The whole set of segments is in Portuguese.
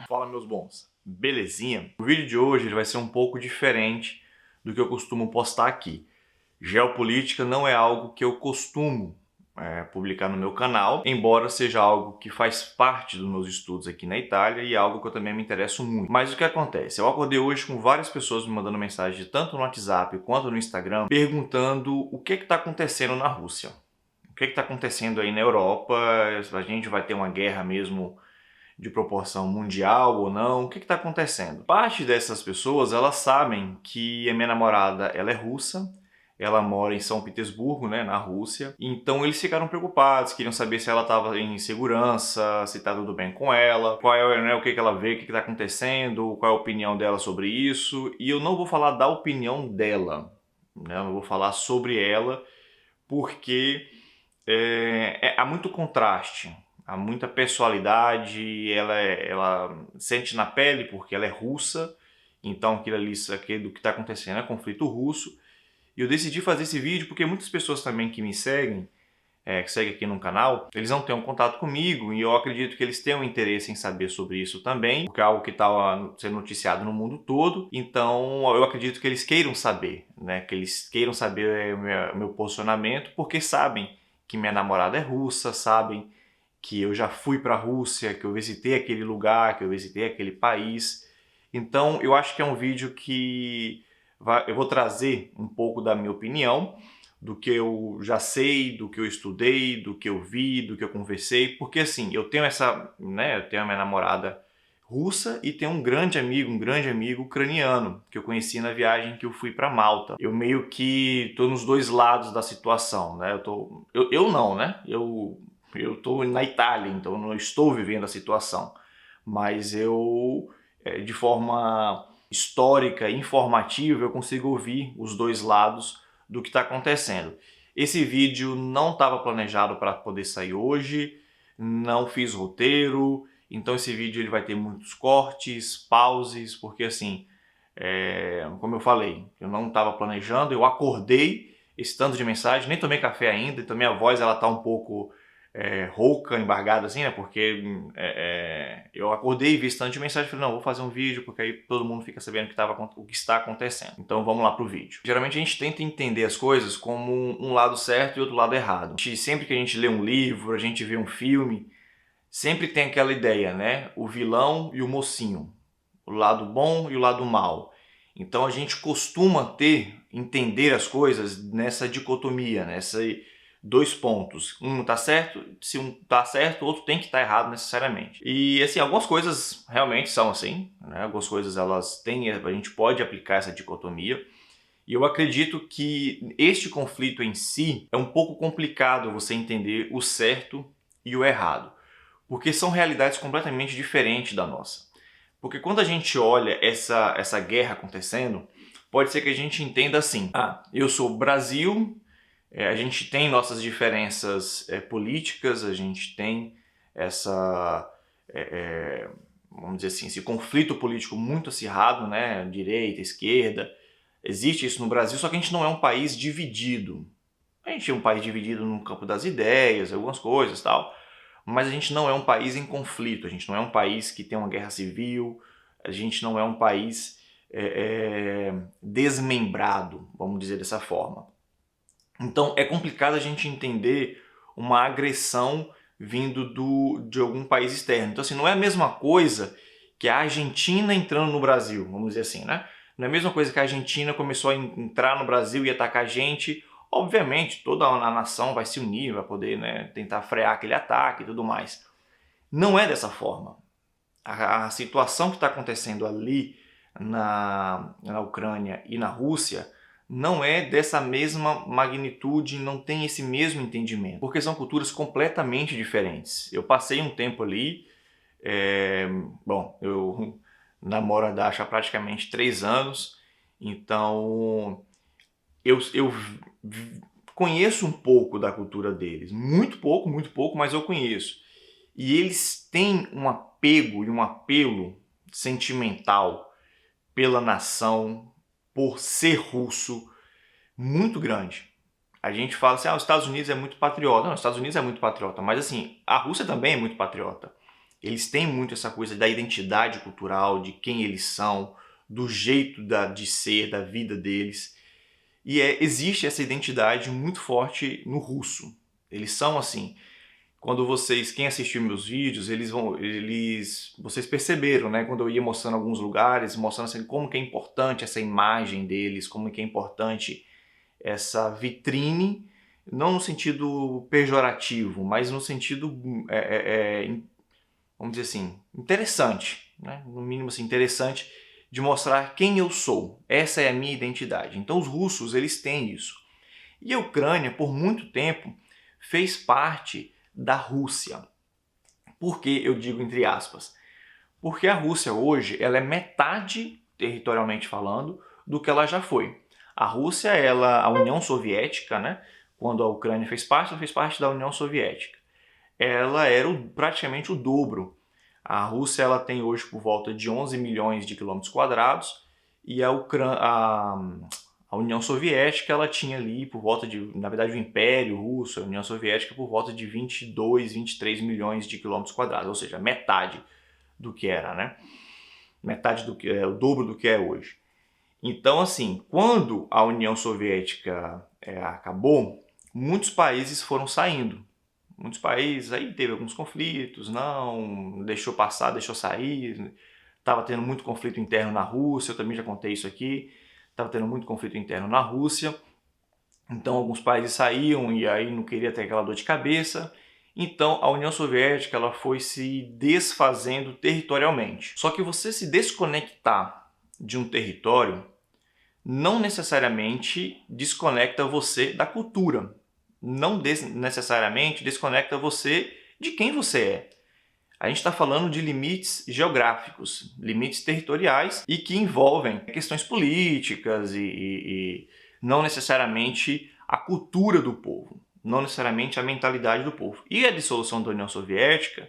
Fala, meus bons, belezinha? O vídeo de hoje ele vai ser um pouco diferente do que eu costumo postar aqui. Geopolítica não é algo que eu costumo publicar no meu canal, embora seja algo que faz parte dos meus estudos aqui na Itália e algo que eu também me interesso muito. Mas o que acontece? Eu acordei hoje com várias pessoas me mandando mensagem, tanto no WhatsApp quanto no Instagram, perguntando o que está acontecendo na Rússia. O que está acontecendo aí na Europa? A gente vai ter uma guerra mesmo de proporção mundial ou não? O que está acontecendo? Parte dessas pessoas, elas sabem que a minha namorada ela é russa, ela mora em São Petersburgo, né, na Rússia. Então eles ficaram preocupados, queriam saber se ela estava em segurança, se está tudo bem com ela, qual é, né, o que ela vê, o que está acontecendo, qual é a opinião dela sobre isso. E eu não vou falar da opinião dela, né, eu não vou falar sobre ela, porque há muito contraste, há muita pessoalidade, ela sente na pele porque ela é russa, então aquilo que está acontecendo é conflito russo. E eu decidi fazer esse vídeo porque muitas pessoas também que me seguem, que seguem aqui no canal, eles não têm um contato comigo e eu acredito que eles tenham interesse em saber sobre isso também, porque é algo que está sendo noticiado no mundo todo, então eu acredito que eles queiram saber, né? Que eles queiram saber o meu posicionamento, porque sabem que minha namorada é russa, sabem que eu já fui para a Rússia, que eu visitei aquele lugar, que eu visitei aquele país. Então eu acho que é um vídeo que eu vou trazer um pouco da minha opinião, do que eu já sei, do que eu estudei, do que eu vi, do que eu conversei, porque assim, eu tenho eu tenho a minha namorada russa e tenho um grande amigo ucraniano, que eu conheci na viagem que eu fui para Malta. Eu meio que tô nos dois lados da situação, né? Eu não, né? Eu tô na Itália, então eu não estou vivendo a situação, mas de forma histórica, informativa, eu consigo ouvir os dois lados do que está acontecendo. Esse vídeo não estava planejado para poder sair hoje, não fiz roteiro, então esse vídeo ele vai ter muitos cortes, pauses, porque assim, como eu falei, eu não estava planejando, eu acordei esse tanto de mensagem, nem tomei café ainda, então minha voz ela tá um pouco rouca, embargada assim, né? Porque eu acordei e vi esse tanto de mensagem e falei, não, vou fazer um vídeo porque aí todo mundo fica sabendo o que está acontecendo. Então vamos lá pro vídeo. Geralmente a gente tenta entender as coisas como um lado certo e outro lado errado. Sempre que a gente lê um livro, a gente vê um filme, sempre tem aquela ideia, né? O vilão e o mocinho, o lado bom e o lado mal. Então a gente costuma entender as coisas nessa dicotomia, nessa dois pontos. Um tá certo, se um tá certo, o outro tem que estar errado necessariamente. E assim, algumas coisas realmente são assim, né? Algumas coisas elas têm, a gente pode aplicar essa dicotomia. E eu acredito que este conflito em si é um pouco complicado você entender o certo e o errado, porque são realidades completamente diferentes da nossa. Porque quando a gente olha essa guerra acontecendo, pode ser que a gente entenda assim, eu sou Brasil, a gente tem nossas diferenças políticas, a gente tem essa, vamos dizer assim, esse conflito político muito acirrado, né? Direita, esquerda, existe isso no Brasil, só que a gente não é um país dividido. A gente é um país dividido no campo das ideias, algumas coisas e tal, mas a gente não é um país em conflito, a gente não é um país que tem uma guerra civil, a gente não é um país desmembrado, vamos dizer dessa forma. Então é complicado a gente entender uma agressão vindo de algum país externo. Então assim, não é a mesma coisa que a Argentina entrando no Brasil, vamos dizer assim, né? Não é a mesma coisa que a Argentina começou a entrar no Brasil e atacar a gente. Obviamente, toda a nação vai se unir, vai poder, né, tentar frear aquele ataque e tudo mais. Não é dessa forma. A situação que está acontecendo ali na Ucrânia e na Rússia não é dessa mesma magnitude, não tem esse mesmo entendimento, porque são culturas completamente diferentes. Eu passei um tempo ali, eu namoro a Dasha há praticamente 3 anos, então eu conheço um pouco da cultura deles, muito pouco, mas eu conheço. E eles têm um apego e um apelo sentimental pela nação, por ser russo, muito grande. A gente fala assim, os Estados Unidos é muito patriota. Não, os Estados Unidos é muito patriota, mas assim, a Rússia também é muito patriota. Eles têm muito essa coisa da identidade cultural, de quem eles são, do jeito de ser, da vida deles. E existe essa identidade muito forte no russo. Eles são assim. Quando quem assistiu meus vídeos, vocês perceberam, né? Quando eu ia mostrando alguns lugares, mostrando assim, como que é importante essa imagem deles, como que é importante essa vitrine, não no sentido pejorativo, mas no sentido, vamos dizer assim, interessante, né? No mínimo assim, interessante, de mostrar quem eu sou. Essa é a minha identidade. Então os russos, eles têm isso. E a Ucrânia, por muito tempo, fez parte da Rússia. Por que eu digo entre aspas? Porque a Rússia hoje, ela é metade, territorialmente falando, do que ela já foi. A Rússia, a União Soviética, né? Quando a Ucrânia ela fez parte da União Soviética. Ela era praticamente o dobro. A Rússia ela tem hoje por volta de 11 milhões de quilômetros quadrados e a União Soviética ela tinha ali por volta de, na verdade o Império Russo, a União Soviética por volta de 22, 23 milhões de quilômetros quadrados, ou seja, metade do que era, né? Metade do que é, o dobro do que é hoje. Então, assim, quando a União Soviética acabou, muitos países foram saindo. Muitos países, aí teve alguns conflitos, não, deixou passar, deixou sair, estava tendo muito conflito interno na Rússia, eu também já contei isso aqui, estava tendo muito conflito interno na Rússia, então alguns países saíam e aí não queria ter aquela dor de cabeça, então a União Soviética ela foi se desfazendo territorialmente. Só que você se desconectar de um território não necessariamente desconecta você da cultura, não necessariamente desconecta você de quem você é. A gente está falando de limites geográficos, limites territoriais e que envolvem questões políticas e não necessariamente a cultura do povo, não necessariamente a mentalidade do povo. E a dissolução da União Soviética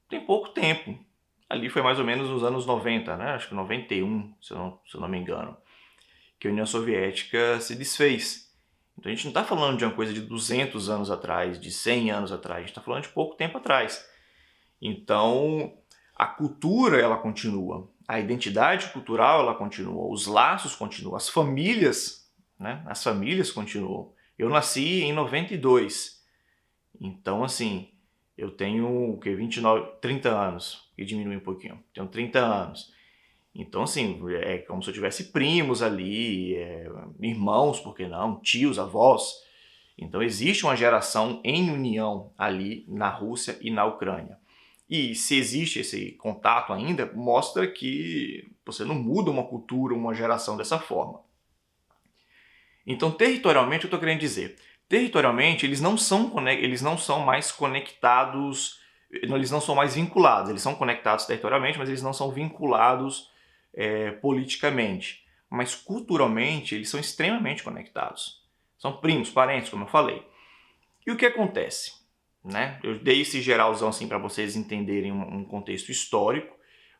tem pouco tempo. Ali foi mais ou menos nos anos 90, né? Acho que 91, se eu não me engano, que a União Soviética se desfez. Então a gente não está falando de uma coisa de 200 anos atrás, de 100 anos atrás, a gente está falando de pouco tempo atrás. Então a cultura ela continua, a identidade cultural ela continua, os laços continuam, as famílias, né? As famílias continuam. Eu nasci em 92, então assim, eu tenho 30 anos, que diminui um pouquinho, tenho 30 anos. Então, assim, é como se eu tivesse primos ali, irmãos, por que não, tios, avós. Então, existe uma geração em união ali na Rússia e na Ucrânia. E se existe esse contato ainda, mostra que você não muda uma cultura, uma geração dessa forma. Então, territorialmente, eu estou querendo dizer, territorialmente, eles não são mais conectados, eles não são mais vinculados, eles são conectados territorialmente, mas eles não são vinculados politicamente, mas culturalmente eles são extremamente conectados. São primos, parentes, como eu falei. E o que acontece? Né? Eu dei esse geralzão assim para vocês entenderem um contexto histórico.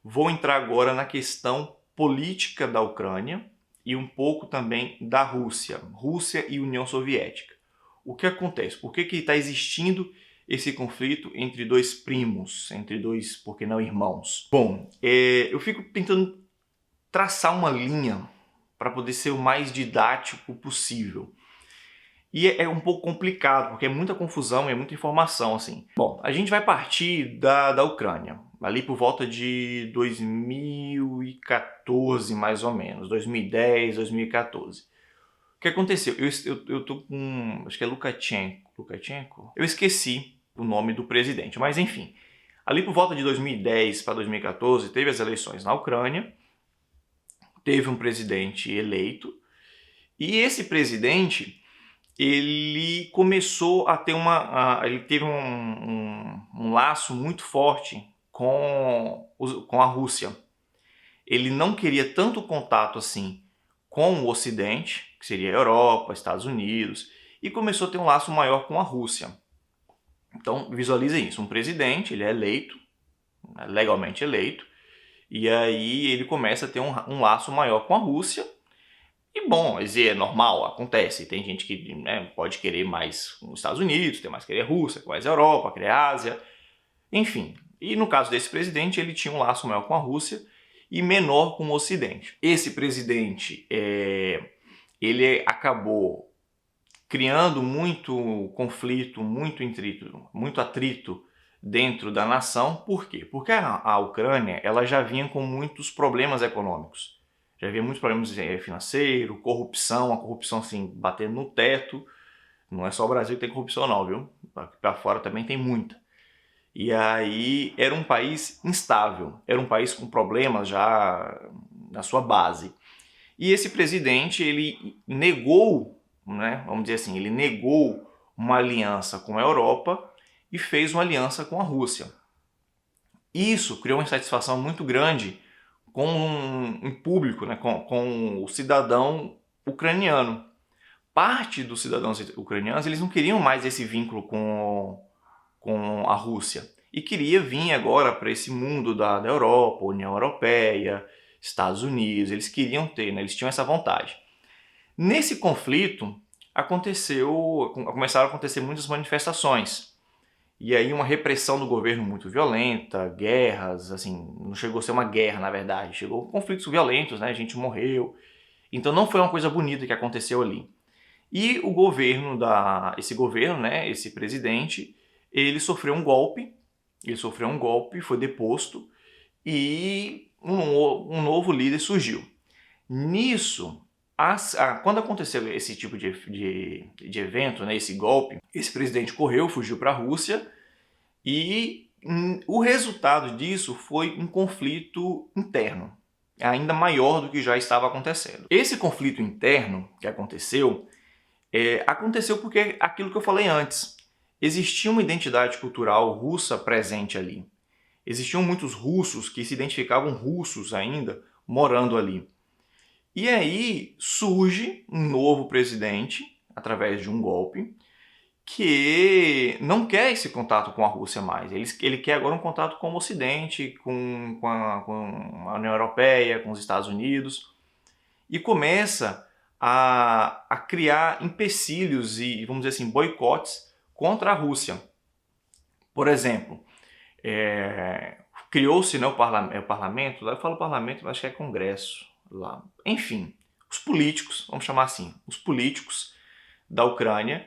Vou entrar agora na questão política da Ucrânia e um pouco também da Rússia e União Soviética. O que acontece? Por que está existindo esse conflito entre dois primos, entre dois, por que não, irmãos? Bom, eu fico tentando traçar uma linha para poder ser o mais didático possível. E é um pouco complicado, porque é muita confusão, é muita informação, assim. Bom, a gente vai partir da Ucrânia, ali por volta de 2014, mais ou menos, 2010, 2014. O que aconteceu? Eu tô com, acho que é Lukashenko? Eu esqueci o nome do presidente, mas enfim. Ali por volta de 2010 para 2014, teve as eleições na Ucrânia, teve um presidente eleito, e esse presidente, ele começou a ter ele teve um laço muito forte com a Rússia. Ele não queria tanto contato assim com o Ocidente, que seria a Europa, Estados Unidos, e começou a ter um laço maior com a Rússia. Então visualize isso, um presidente, ele é eleito, legalmente eleito, e aí ele começa a ter um laço maior com a Rússia. E bom, é normal, acontece. Tem gente que, né, pode querer mais os Estados Unidos, tem mais querer a Rússia, mais a Europa, querer a Ásia. Enfim, E no caso desse presidente, ele tinha um laço maior com a Rússia e menor com o Ocidente. Esse presidente, ele acabou criando muito conflito, muito atrito dentro da nação. Por quê? Porque a Ucrânia ela já vinha com muitos problemas econômicos. Já havia muitos problemas financeiros, corrupção, a corrupção assim, batendo no teto. Não é só o Brasil que tem corrupção não, viu? Aqui para fora também tem muita. E aí era um país instável, era um país com problemas já na sua base. E esse presidente, ele negou, né, vamos dizer assim, ele negou uma aliança com a Europa e fez uma aliança com a Rússia. Isso criou uma insatisfação muito grande com um público, né, com o cidadão ucraniano. Parte dos cidadãos ucranianos eles não queriam mais esse vínculo com a Rússia e queria vir agora para esse mundo da Europa, União Europeia, Estados Unidos, eles queriam ter, né, eles tinham essa vontade. Nesse conflito começaram a acontecer muitas manifestações. E aí uma repressão do governo muito violenta, guerras, assim, não chegou a ser uma guerra na verdade, chegou conflitos violentos, né, gente morreu. Então não foi uma coisa bonita que aconteceu ali. E o governo, esse presidente, ele sofreu um golpe, foi deposto e um novo líder surgiu. Nisso, quando aconteceu esse tipo de evento, né, esse golpe, esse presidente fugiu para a Rússia e o resultado disso foi um conflito interno, ainda maior do que já estava acontecendo. Esse conflito interno que aconteceu porque aquilo que eu falei antes, existia uma identidade cultural russa presente ali. Existiam muitos russos que se identificavam russos ainda morando ali. E aí surge um novo presidente, através de um golpe, que não quer esse contato com a Rússia mais. Ele quer agora um contato com o Ocidente, com a União Europeia, com os Estados Unidos, e começa a criar empecilhos e, vamos dizer assim, boicotes contra a Rússia. Por exemplo, criou-se, né, o parlamento, eu falo parlamento, mas acho que é congresso lá. Enfim, os políticos, vamos chamar assim, os políticos da Ucrânia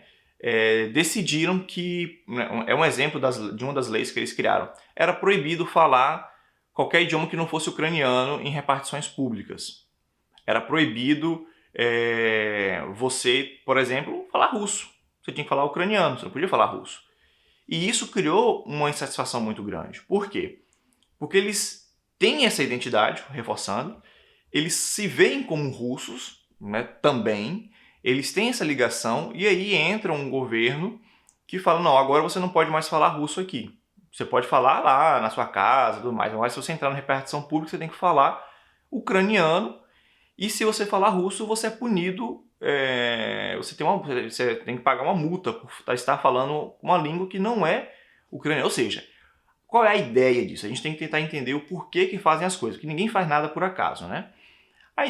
decidiram que, né, é um exemplo de uma das leis que eles criaram, era proibido falar qualquer idioma que não fosse ucraniano em repartições públicas. Era proibido você, por exemplo, falar russo. Você tinha que falar ucraniano, você não podia falar russo. E isso criou uma insatisfação muito grande. Por quê? Porque eles têm essa identidade, reforçando, eles se veem como russos, né, também, eles têm essa ligação, e aí entra um governo que fala, não, agora você não pode mais falar russo aqui. Você pode falar lá na sua casa, tudo mais, mas se você entrar na repartição pública, você tem que falar ucraniano, e se você falar russo, você é punido, você tem que pagar uma multa por estar falando uma língua que não é ucraniana. Ou seja, qual é a ideia disso? A gente tem que tentar entender o porquê que fazem as coisas, que ninguém faz nada por acaso, né? A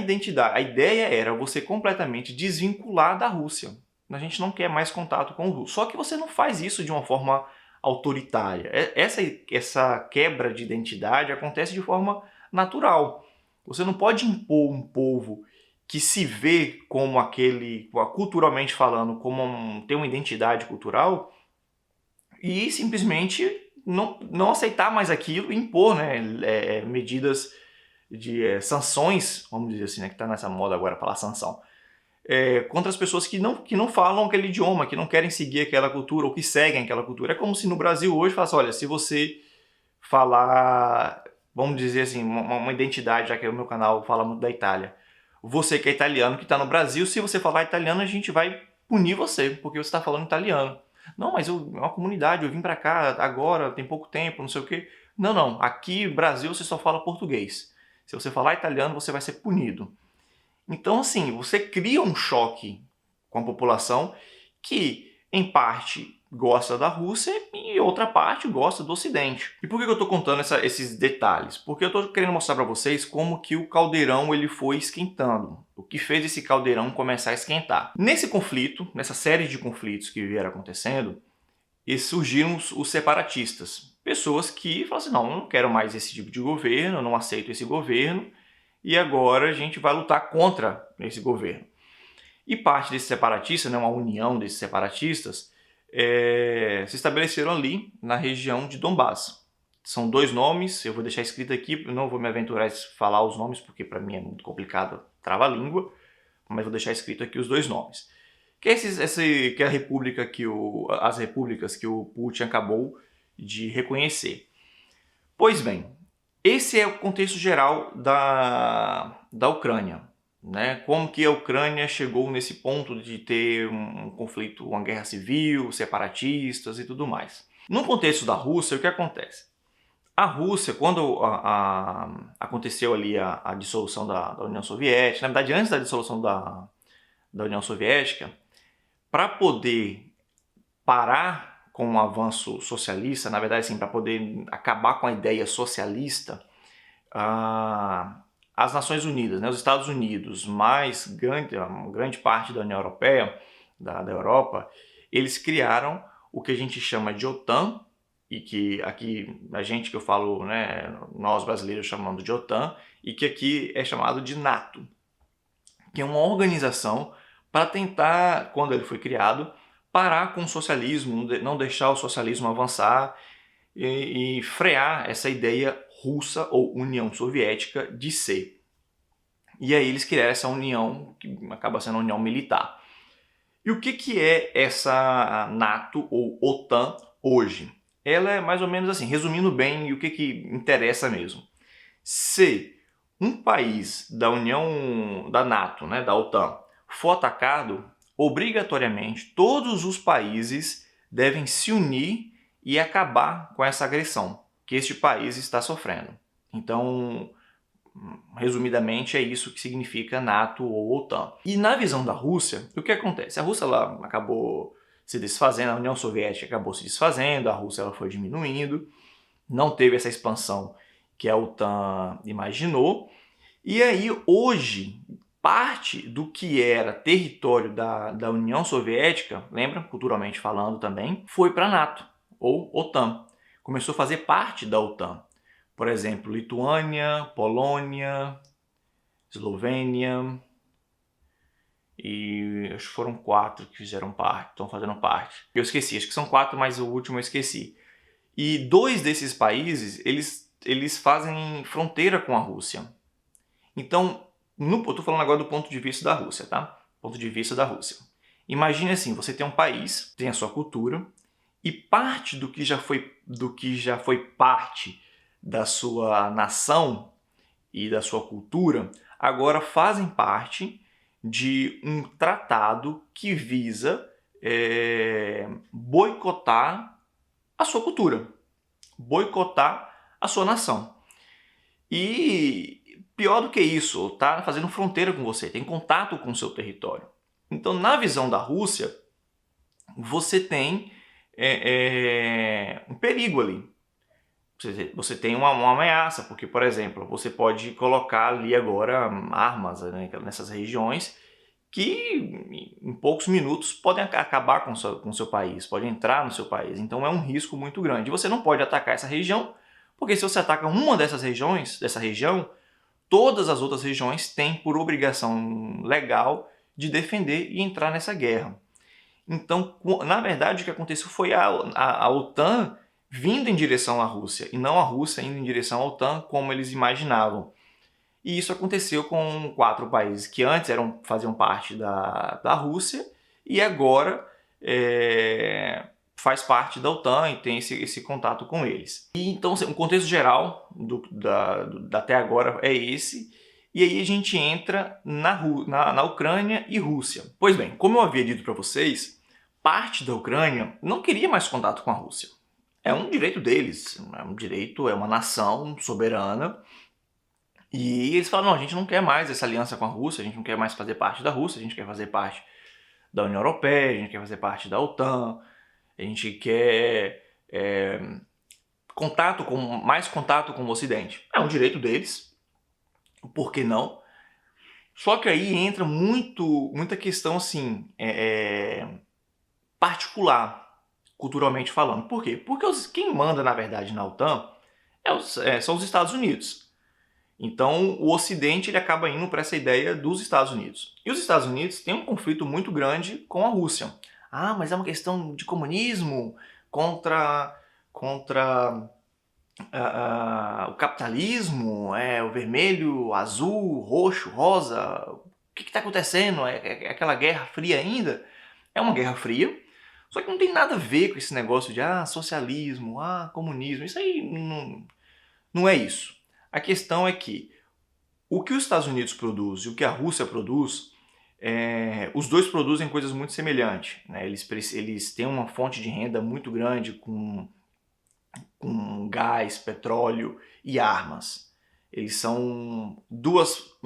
ideia era você completamente desvincular da Rússia. A gente não quer mais contato com o russo. Só que você não faz isso de uma forma autoritária. Essa quebra de identidade acontece de forma natural. Você não pode impor um povo que se vê como culturalmente falando, tem uma identidade cultural, e simplesmente não aceitar mais aquilo e impor, né, medidas de sanções, vamos dizer assim, né, que está nessa moda agora falar sanção, contra as pessoas que não falam aquele idioma, que não querem seguir aquela cultura ou que seguem aquela cultura. É como se no Brasil hoje falasse, olha, se você falar, vamos dizer assim, uma identidade, já que o meu canal fala muito da Itália, você que é italiano, que está no Brasil, se você falar italiano, a gente vai punir você, porque você está falando italiano. Não, mas é uma comunidade, eu vim para cá agora, tem pouco tempo, não sei o quê. Não, aqui no Brasil você só fala português. Se você falar italiano, você vai ser punido. Então, assim, você cria um choque com a população que, em parte, gosta da Rússia e outra parte gosta do Ocidente. E por que eu estou contando esses detalhes? Porque eu estou querendo mostrar para vocês como que o caldeirão ele foi esquentando. O que fez esse caldeirão começar a esquentar. Nesse conflito, nessa série de conflitos que vieram acontecendo, surgiram os separatistas. Pessoas que falam assim, não, eu não quero mais esse tipo de governo, eu não aceito esse governo, e agora a gente vai lutar contra esse governo. E parte desses separatistas, né, uma união desses separatistas, se estabeleceram ali na região de Donbass. São dois nomes, eu vou deixar escrito aqui, não vou me aventurar a falar os nomes, porque para mim é muito complicado, trava a língua, mas vou deixar escrito aqui os dois nomes. Que é, que é a república as repúblicas que o Putin acabou de reconhecer. Pois bem, esse é o contexto geral da Ucrânia. Né? Como que a Ucrânia chegou nesse ponto de ter um conflito, uma guerra civil, separatistas e tudo mais. No contexto da Rússia, o que acontece? A Rússia, quando aconteceu ali a dissolução da União Soviética, na verdade antes da dissolução da União Soviética, para poder parar com o avanço socialista, na verdade, assim, para poder acabar com a ideia socialista, as Nações Unidas, né, os Estados Unidos, mais grande parte da União Europeia, da Europa, eles criaram o que a gente chama de OTAN, e que aqui a gente que eu falo, né, nós brasileiros chamamos de OTAN, e que aqui é chamado de NATO, que é uma organização para tentar, quando ele foi criado, parar com o socialismo, não deixar o socialismo avançar e frear essa ideia russa ou União Soviética de ser. E aí eles criaram essa união, que acaba sendo uma união militar. E o que é essa NATO ou OTAN hoje? Ela é mais ou menos assim, resumindo bem, e o que interessa mesmo. Se um país da União, da NATO, né, da OTAN, for atacado, obrigatoriamente todos os países devem se unir e acabar com essa agressão que este país está sofrendo. Então, resumidamente, é isso que significa NATO ou OTAN. E na visão da Rússia, o que acontece? A Rússia ela acabou se desfazendo, a União Soviética acabou se desfazendo, a Rússia ela foi diminuindo, não teve essa expansão que a OTAN imaginou. E aí, hoje, parte do que era território da União Soviética, lembra, culturalmente falando também, foi para a NATO, ou OTAN. Começou a fazer parte da OTAN. Por exemplo, Lituânia, Polônia, Eslovênia, e acho que foram 4 que fizeram parte, estão fazendo parte. Eu esqueci, acho que são 4, mas o último eu esqueci. E 2 desses países, eles fazem fronteira com a Rússia. Então, eu estou falando agora do ponto de vista da Rússia, tá? Ponto de vista da Rússia. Imagine assim, você tem um país, tem a sua cultura, e parte do que já foi parte da sua nação e da sua cultura, agora fazem parte de um tratado que visa boicotar a sua cultura, boicotar a sua nação. E pior do que isso, tá fazendo fronteira com você, tem contato com o seu território. Então, na visão da Rússia, você tem um perigo ali. Você tem uma ameaça, porque, por exemplo, você pode colocar ali agora armas, né, nessas regiões que em poucos minutos podem acabar com o seu país, podem entrar no seu país. Então é um risco muito grande. Você não pode atacar essa região, porque se você ataca uma dessa região, todas as outras regiões têm por obrigação legal de defender e entrar nessa guerra. Então, na verdade, o que aconteceu foi a OTAN vindo em direção à Rússia, e não a Rússia indo em direção à OTAN como eles imaginavam. E isso aconteceu com 4 países que antes faziam parte da Rússia e agora faz parte da OTAN e tem esse contato com eles. E então, o contexto geral até agora é esse. E aí a gente entra na Ucrânia e Rússia. Pois bem, como eu havia dito para vocês, parte da Ucrânia não queria mais contato com a Rússia. É um direito deles, é uma nação soberana. E eles falaram, não, a gente não quer mais essa aliança com a Rússia, a gente não quer mais fazer parte da Rússia, a gente quer fazer parte da União Europeia, a gente quer fazer parte da OTAN, a gente quer mais contato com o Ocidente. É um direito deles, por que não? Só que aí entra muita questão assim, particular. culturalmente falando. Por quê? Porque quem manda, na verdade, na OTAN são os Estados Unidos. Então, o Ocidente ele acaba indo para essa ideia dos Estados Unidos. E os Estados Unidos têm um conflito muito grande com a Rússia. Ah, mas é uma questão de comunismo contra o capitalismo, o vermelho, azul, roxo, rosa. O que está acontecendo? É aquela guerra fria ainda? É uma guerra fria, só que não tem nada a ver com esse negócio de socialismo, comunismo. Isso aí não é isso. A questão é que o que os Estados Unidos produz e o que a Rússia produz, os dois produzem coisas muito semelhantes, né? Eles têm uma fonte de renda muito grande com gás, petróleo e armas. Eles são duas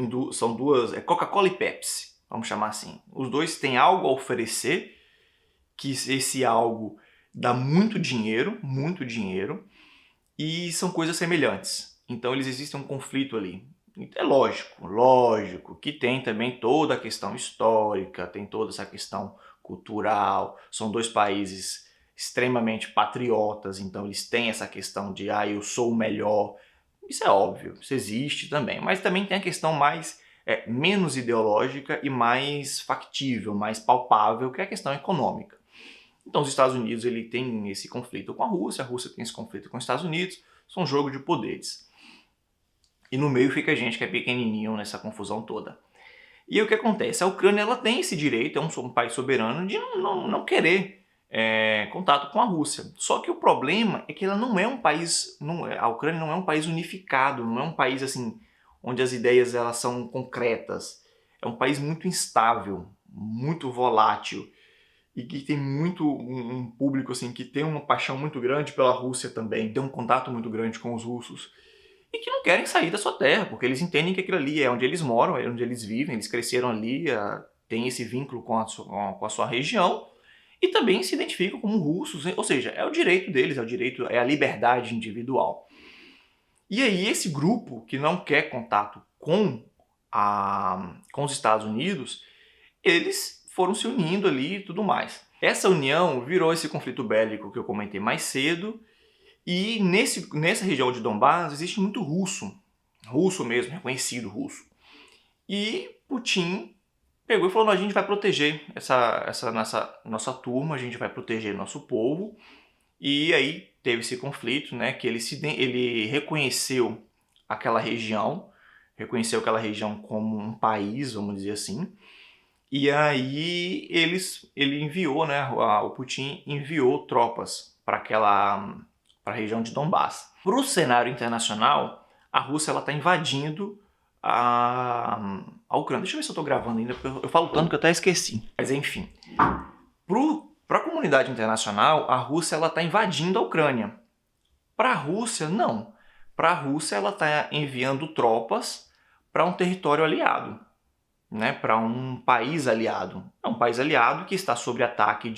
Coca-Cola e Pepsi, vamos chamar assim. Os dois têm algo a oferecer, que esse algo dá muito dinheiro, e são coisas semelhantes. Então eles existem um conflito ali. É lógico que tem também toda a questão histórica, tem toda essa questão cultural, são dois países extremamente patriotas, então eles têm essa questão de eu sou o melhor. Isso é óbvio, isso existe também, mas também tem a questão menos ideológica e mais factível, mais palpável, que é a questão econômica. Então os Estados Unidos ele tem esse conflito com a Rússia tem esse conflito com os Estados Unidos, são um jogo de poderes. E no meio fica a gente que é pequenininho nessa confusão toda. E aí o que acontece? A Ucrânia ela tem esse direito, é um país soberano, de não querer contato com a Rússia. Só que o problema é que ela não é um país, a Ucrânia não é um país unificado, não é um país assim onde as ideias elas são concretas. É um país muito instável, muito volátil e que tem muito um público assim que tem uma paixão muito grande pela Rússia também, tem um contato muito grande com os russos e que não querem sair da sua terra, porque eles entendem que aquilo ali é onde eles moram, é onde eles vivem, eles cresceram ali, tem esse vínculo com a sua região e também se identificam como russos, ou seja, é o direito deles, é a liberdade individual. E aí esse grupo que não quer contato com os Estados Unidos, eles foram se unindo ali e tudo mais. Essa união virou esse conflito bélico que eu comentei mais cedo, e nessa região de Donbás existe muito russo mesmo, reconhecido russo. E Putin pegou e falou, a gente vai proteger essa nossa turma, a gente vai proteger nosso povo. E aí teve esse conflito, né, que ele reconheceu aquela região como um país, vamos dizer assim. E aí ele enviou, né, o Putin enviou tropas para a região de Donbás. Para o cenário internacional, a Rússia está invadindo a Ucrânia. Deixa eu ver se eu estou gravando ainda, porque eu falo tanto que eu até esqueci. Mas enfim, para a comunidade internacional, a Rússia está invadindo a Ucrânia. Para a Rússia, não. Para a Rússia, ela está enviando tropas para um território aliado, né, para um país aliado. É um país aliado que está sob ataque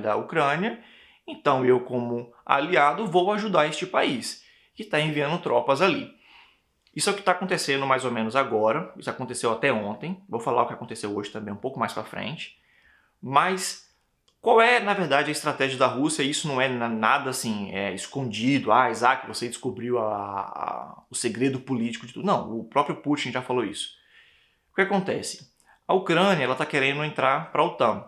da Ucrânia. Então eu, como aliado, vou ajudar este país que está enviando tropas ali. Isso é o que está acontecendo mais ou menos agora. Isso aconteceu até ontem. Vou falar o que aconteceu hoje também um pouco mais para frente. Mas qual é, na verdade, a estratégia da Rússia? Isso não é nada assim escondido. Isaac, você descobriu o segredo político de tudo. Não, o próprio Putin já falou isso. O que acontece? A Ucrânia está querendo entrar para a OTAN.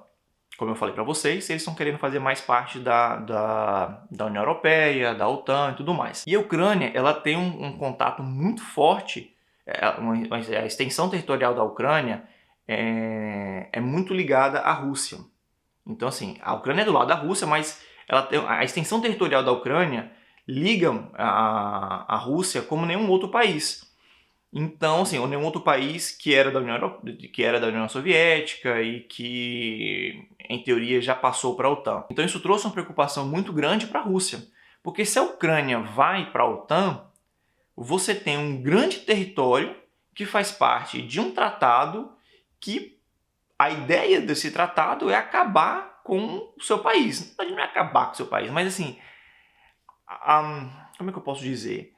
Como eu falei para vocês, eles estão querendo fazer mais parte da União Europeia, da OTAN e tudo mais. E a Ucrânia ela tem um contato muito forte, a extensão territorial da Ucrânia é muito ligada à Rússia. Então assim, a Ucrânia é do lado da Rússia, mas a extensão territorial da Ucrânia liga a Rússia como nenhum outro país. Então, assim, ou nenhum outro país que era da União Soviética e que, em teoria, já passou para a OTAN. Então isso trouxe uma preocupação muito grande para a Rússia. Porque se a Ucrânia vai para a OTAN, você tem um grande território que faz parte de um tratado que a ideia desse tratado é acabar com o seu país. Não é acabar com o seu país, mas assim, como é que eu posso dizer?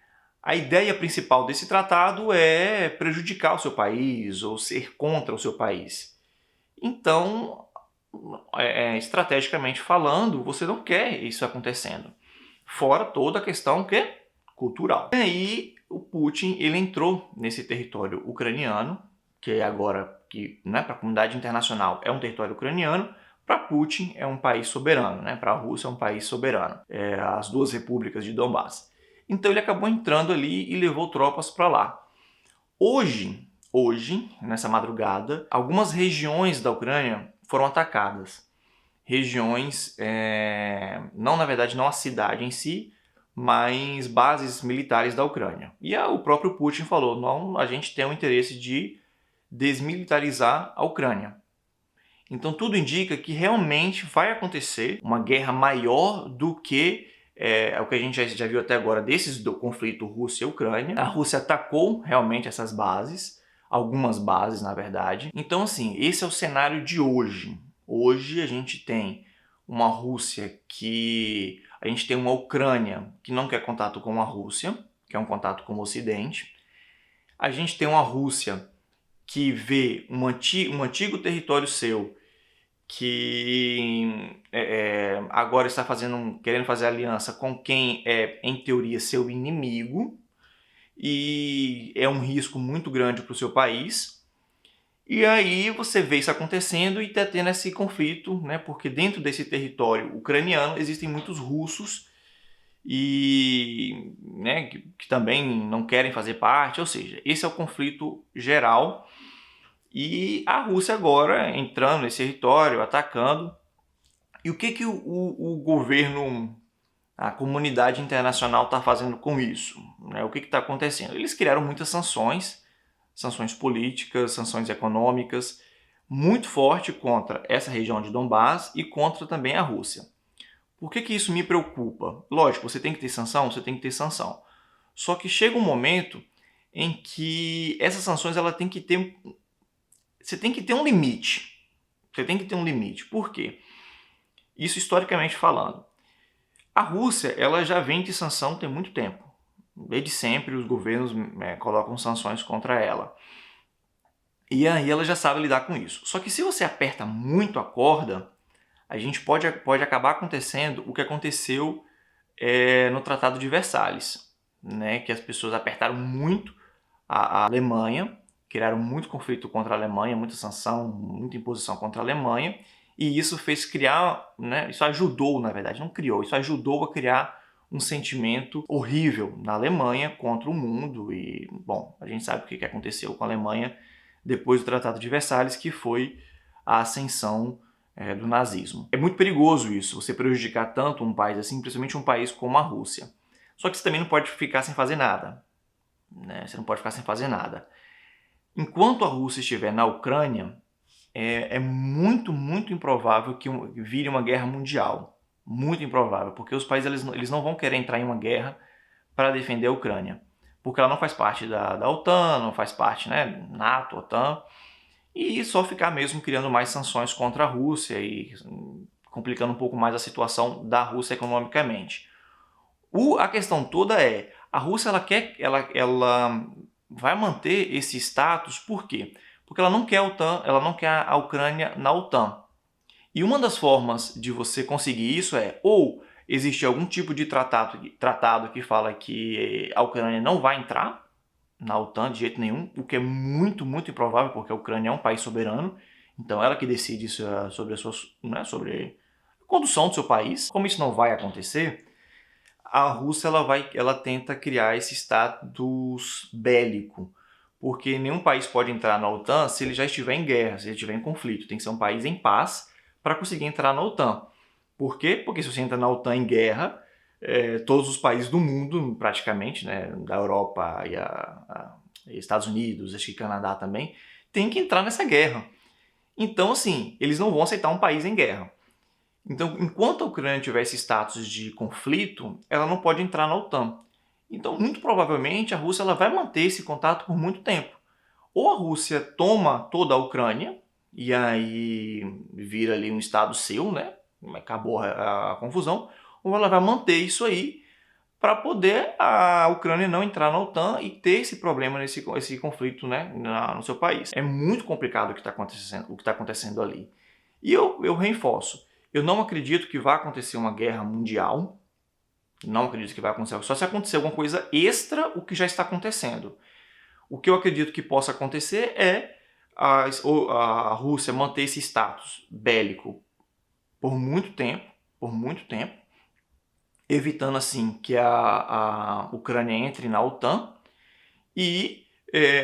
A ideia principal desse tratado é prejudicar o seu país ou ser contra o seu país. Então, estrategicamente falando, você não quer isso acontecendo. Fora toda a questão que é cultural. E aí o Putin ele entrou nesse território ucraniano, que agora, que, né, para a comunidade internacional é um território ucraniano, para Putin é um país soberano, né? Para a Rússia é um país soberano, as duas repúblicas de Donbass. Então ele acabou entrando ali e levou tropas para lá. Hoje, nessa madrugada, algumas regiões da Ucrânia foram atacadas. Regiões, não na verdade não a cidade em si, mas bases militares da Ucrânia. E o próprio Putin falou, não, a gente tem o interesse de desmilitarizar a Ucrânia. Então tudo indica que realmente vai acontecer uma guerra maior do que o que a gente já viu até agora do conflito Rússia e Ucrânia. A Rússia atacou realmente essas bases, algumas bases na verdade. Então assim, esse é o cenário de hoje. Hoje a gente tem uma Rússia que... A gente tem uma Ucrânia que não quer contato com a Rússia, que é um contato com o Ocidente. A gente tem uma Rússia que vê um antigo território seu que agora está querendo fazer aliança com quem é, em teoria, seu inimigo, e é um risco muito grande para o seu país. E aí você vê isso acontecendo e está tendo esse conflito, né? Porque dentro desse território ucraniano existem muitos russos e, né, que também não querem fazer parte, ou seja, esse é o conflito geral. E a Rússia agora entrando nesse território, atacando. E o que o governo, a comunidade internacional está fazendo com isso? Né? O que está acontecendo? Eles criaram muitas sanções, sanções políticas, sanções econômicas, muito forte contra essa região de Donbass e contra também a Rússia. Por que isso me preocupa? Lógico, você tem que ter sanção, você tem que ter sanção. Só que chega um momento em que essas sanções ela tem que ter... Você tem que ter um limite. Você tem que ter um limite. Por quê? Isso historicamente falando. A Rússia ela já vem de sanção tem muito tempo. Desde sempre os governos colocam sanções contra ela. E aí ela já sabe lidar com isso. Só que se você aperta muito a corda, a gente pode acabar acontecendo o que aconteceu no Tratado de Versalhes. Né? Que as pessoas apertaram muito a Alemanha, criaram muito conflito contra a Alemanha, muita sanção, muita imposição contra a Alemanha, e isso fez criar, né, isso ajudou, na verdade, não criou, isso ajudou a criar um sentimento horrível na Alemanha contra o mundo. E, bom, a gente sabe o que aconteceu com a Alemanha depois do Tratado de Versalhes, que foi a ascensão do nazismo. É muito perigoso isso, você prejudicar tanto um país assim, principalmente um país como a Rússia. Só que você também não pode ficar sem fazer nada. Né? Você não pode ficar sem fazer nada. Enquanto a Rússia estiver na Ucrânia, é muito, muito improvável que vire uma guerra mundial. Muito improvável, porque os países eles não vão querer entrar em uma guerra para defender a Ucrânia. Porque ela não faz parte da OTAN, não faz parte, né, NATO, OTAN, e só ficar mesmo criando mais sanções contra a Rússia e complicando um pouco mais a situação da Rússia economicamente. A questão toda a Rússia ela vai manter esse status, por quê? Porque ela não quer a OTAN, ela não quer a Ucrânia na OTAN. E uma das formas de você conseguir isso ou existe algum tipo de tratado que fala que a Ucrânia não vai entrar na OTAN de jeito nenhum, o que é muito, muito improvável, porque a Ucrânia é um país soberano, então ela que decide sobre sobre a condução do seu país. Como isso não vai acontecer, a Rússia ela tenta criar esse status bélico, porque nenhum país pode entrar na OTAN se ele já estiver em guerra, se ele estiver em conflito. Tem que ser um país em paz para conseguir entrar na OTAN. Por quê? Porque se você entra na OTAN em guerra, todos os países do mundo, praticamente, né, da Europa e Estados Unidos, acho que Canadá também, tem que entrar nessa guerra. Então, assim, eles não vão aceitar um país em guerra. Então, enquanto a Ucrânia tiver esse status de conflito, ela não pode entrar na OTAN. Então, muito provavelmente, a Rússia ela vai manter esse contato por muito tempo. Ou a Rússia toma toda a Ucrânia, e aí vira ali um estado seu, né? Acabou a confusão. Ou ela vai manter isso aí para poder a Ucrânia não entrar na OTAN e ter esse problema, esse conflito, né, no seu país. É muito complicado o que está acontecendo ali. E eu reforço, eu não acredito que vai acontecer uma guerra mundial, não acredito que vai acontecer, só se acontecer alguma coisa extra o que já está acontecendo. O que eu acredito que possa acontecer é a Rússia manter esse status bélico por muito tempo, evitando assim que a Ucrânia entre na OTAN,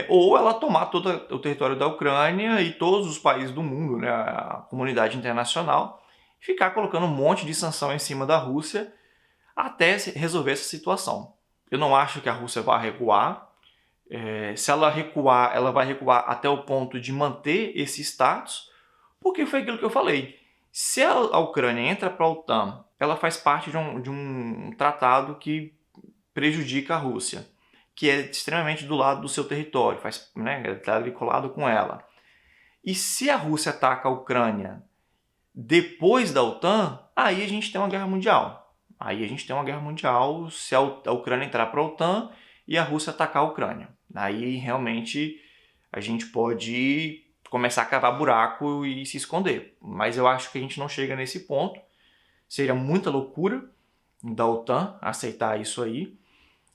ou ela tomar todo o território da Ucrânia e todos os países do mundo, né, a comunidade internacional, ficar colocando um monte de sanção em cima da Rússia até resolver essa situação. Eu não acho que a Rússia vá recuar. Se ela recuar, ela vai recuar até o ponto de manter esse status, porque foi aquilo que eu falei. Se a Ucrânia entra para a OTAN, ela faz parte de um tratado que prejudica a Rússia, que é extremamente do lado do seu território, está ali colado com ela. E se a Rússia ataca a Ucrânia depois da OTAN, aí a gente tem uma guerra mundial. Aí a gente tem uma guerra mundial se a Ucrânia entrar para a OTAN e a Rússia atacar a Ucrânia. Aí realmente a gente pode começar a cavar buraco e se esconder. Mas eu acho que a gente não chega nesse ponto. Seria muita loucura da OTAN aceitar isso aí.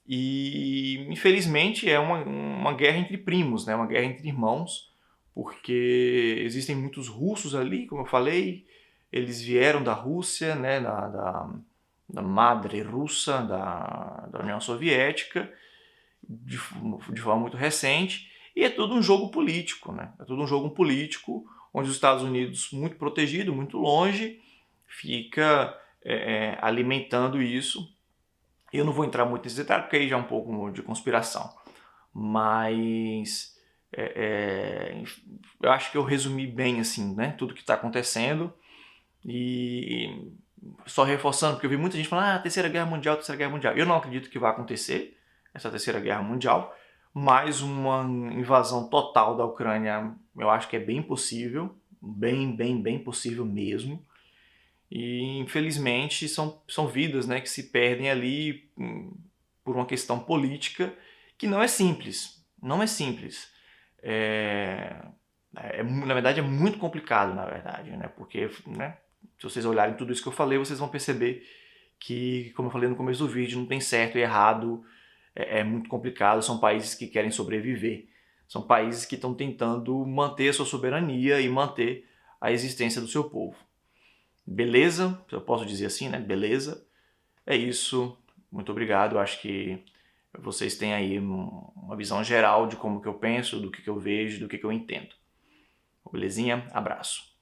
E infelizmente é uma guerra entre primos, né? Uma guerra entre irmãos, porque existem muitos russos ali, como eu falei, eles vieram da Rússia, né? Da madre russa, da União Soviética, de forma muito recente, e é tudo um jogo político, né? É tudo um jogo político, onde os Estados Unidos, muito protegido, muito longe, fica alimentando isso. Eu não vou entrar muito nesse detalhe, porque aí já é um pouco de conspiração, mas eu acho que eu resumi bem assim, né? Tudo que está acontecendo. E só reforçando, porque eu vi muita gente falando, Terceira Guerra Mundial, Terceira Guerra Mundial. Eu não acredito que vai acontecer essa Terceira Guerra Mundial, mas uma invasão total da Ucrânia eu acho que é bem possível, bem possível mesmo. E infelizmente são vidas, né, que se perdem ali por uma questão política que não é simples, não é simples. Na verdade é muito complicado, na verdade, né, porque, né, se vocês olharem tudo isso que eu falei, vocês vão perceber que, como eu falei no começo do vídeo, não tem certo e errado, é muito complicado, são países que querem sobreviver, são países que estão tentando manter a sua soberania e manter a existência do seu povo. Beleza? Eu posso dizer assim, né? Beleza? É isso. Muito obrigado. Eu acho que vocês têm aí uma visão geral de como que eu penso, do que eu vejo, do que eu entendo. Belezinha? Abraço.